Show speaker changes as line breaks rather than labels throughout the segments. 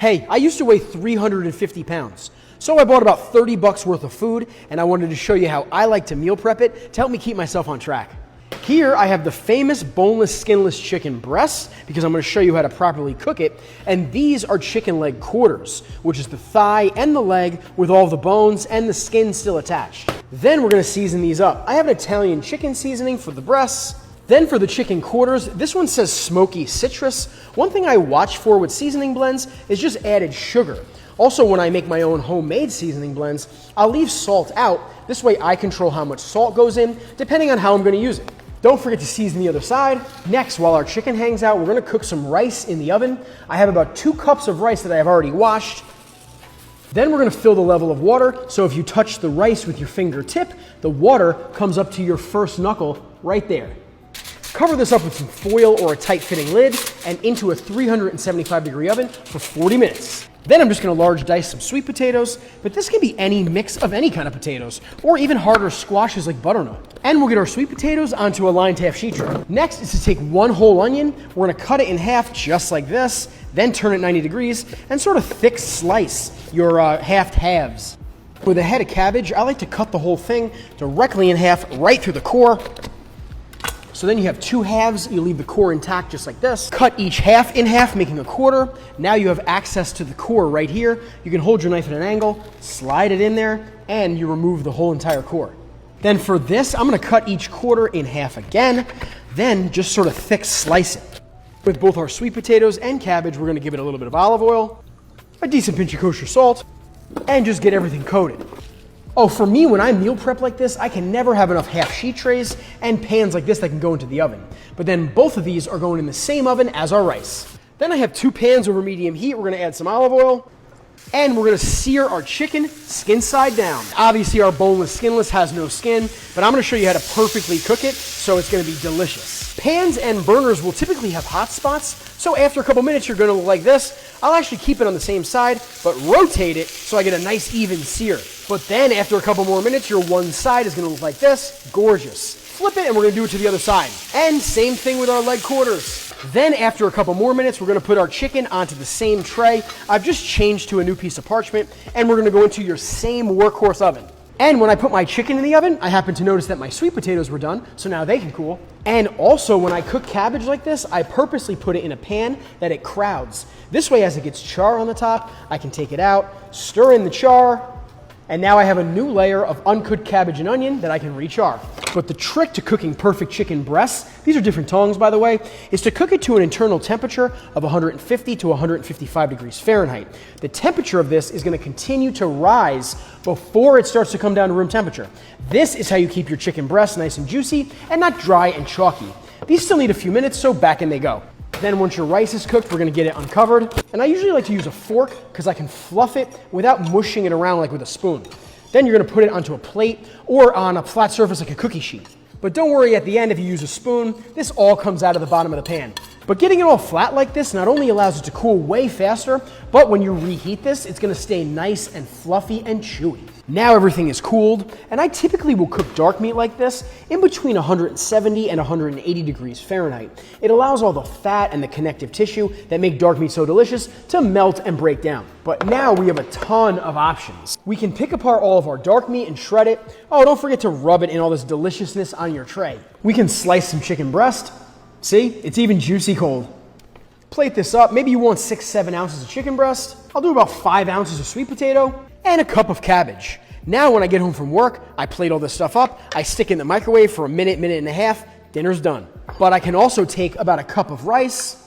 Hey, I used to weigh 350 pounds, so I bought about 30 bucks worth of food, and I wanted to show you how I like to meal prep it to help me keep myself on track. Here I have the famous boneless, skinless chicken breasts, because I'm going to show you how to properly cook it, and these are chicken leg quarters, which is the thigh and the leg with all the bones and the skin still attached. Then we're going to season these up. I have an Italian chicken seasoning for the breasts. Then for the chicken quarters, this one says smoky citrus. One thing I watch for with seasoning blends is just added sugar. Also, when I make my own homemade seasoning blends, I'll leave salt out. This way I control how much salt goes in, depending on how I'm going to use it. Don't forget to season the other side. Next, while our chicken hangs out, we're going to cook some rice in the oven. I have about 2 cups of rice that I have already washed. Then we're going to fill the level of water, so if you touch the rice with your fingertip, the water comes up to your first knuckle right there. Cover this up with some foil or a tight-fitting lid and into a 375-degree oven for 40 minutes. Then I'm just going to large dice some sweet potatoes, but this can be any mix of any kind of potatoes, or even harder squashes like butternut. And we'll get our sweet potatoes onto a lined half sheet tray. Next is to take 1 whole onion. We're going to cut it in half just like this, then turn it 90 degrees and sort of thick slice your halved halves. With a head of cabbage, I like to cut the whole thing directly in half right through the core. So then you have 2 halves, you leave the core intact just like this. Cut each half in half, making a quarter. Now you have access to the core right here. You can hold your knife at an angle, slide it in there, and you remove the whole entire core. Then for this, I'm gonna cut each quarter in half again, then just sort of thick slice it. With both our sweet potatoes and cabbage, we're gonna give it a little bit of olive oil, a decent pinch of kosher salt, and just get everything coated. Oh, for me, when I meal prep like this, I can never have enough half sheet trays and pans like this that can go into the oven. But then both of these are going in the same oven as our rice. Then I have 2 pans over medium heat. We're gonna add some olive oil, and we're gonna sear our chicken skin side down. Obviously, our boneless skinless has no skin, but I'm gonna show you how to perfectly cook it, so it's gonna be delicious. Pans and burners will typically have hot spots, so after a couple minutes, you're gonna look like this. I'll actually keep it on the same side, but rotate it so I get a nice even sear. But then after a couple more minutes, your one side is gonna look like this, gorgeous. Flip it and we're gonna do it to the other side. And same thing with our leg quarters. Then after a couple more minutes, we're gonna put our chicken onto the same tray. I've just changed to a new piece of parchment, and we're gonna go into your same workhorse oven. And when I put my chicken in the oven, I happened to notice that my sweet potatoes were done, so now they can cool. And also, when I cook cabbage like this, I purposely put it in a pan that it crowds. This way, as it gets char on the top, I can take it out, stir in the char, and now I have a new layer of uncooked cabbage and onion that I can re-char. But the trick to cooking perfect chicken breasts, these are different tongs by the way, is to cook it to an internal temperature of 150 to 155 degrees Fahrenheit. The temperature of this is going to continue to rise before it starts to come down to room temperature. This is how you keep your chicken breasts nice and juicy and not dry and chalky. These still need a few minutes, so back in they go. Then once your rice is cooked, we're gonna get it uncovered. And I usually like to use a fork because I can fluff it without mushing it around like with a spoon. Then you're gonna put it onto a plate or on a flat surface like a cookie sheet. But don't worry, at the end, if you use a spoon, this all comes out of the bottom of the pan. But getting it all flat like this not only allows it to cool way faster, but when you reheat this, it's gonna stay nice and fluffy and chewy. Now everything is cooled, and I typically will cook dark meat like this in between 170 and 180 degrees Fahrenheit. It allows all the fat and the connective tissue that make dark meat so delicious to melt and break down. But now we have a ton of options. We can pick apart all of our dark meat and shred it. Oh, don't forget to rub it in all this deliciousness on your tray. We can slice some chicken breast. See, it's even juicy cold. Plate this up. Maybe you want 6-7 ounces of chicken breast. I'll do about 5 ounces of sweet potato and a cup of cabbage. Now when I get home from work, I plate all this stuff up, I stick it in the microwave for a minute, minute and a half, dinner's done. But I can also take about a cup of rice,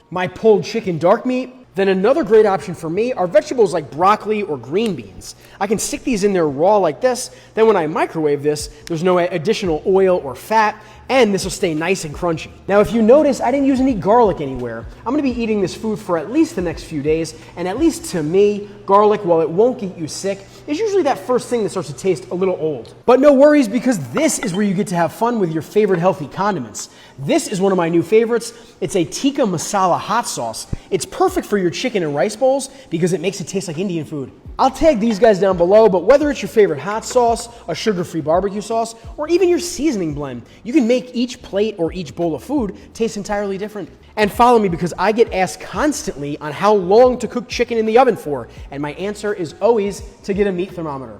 my pulled chicken dark meat. Then another great option for me are vegetables like broccoli or green beans. I can stick these in there raw like this. Then when I microwave this, there's no additional oil or fat, and this will stay nice and crunchy. Now, if you notice, I didn't use any garlic anywhere. I'm gonna be eating this food for at least the next few days, and at least to me, garlic, while it won't get you sick, is usually that first thing that starts to taste a little old. But no worries, because this is where you get to have fun with your favorite healthy condiments. This is one of my new favorites. It's a tikka masala hot sauce. It's perfect for your chicken and rice bowls because it makes it taste like Indian food. I'll tag these guys down below, but whether it's your favorite hot sauce, a sugar-free barbecue sauce, or even your seasoning blend, you can make each plate or each bowl of food taste entirely different. And follow me because I get asked constantly on how long to cook chicken in the oven for, and my answer is always to get a meat thermometer.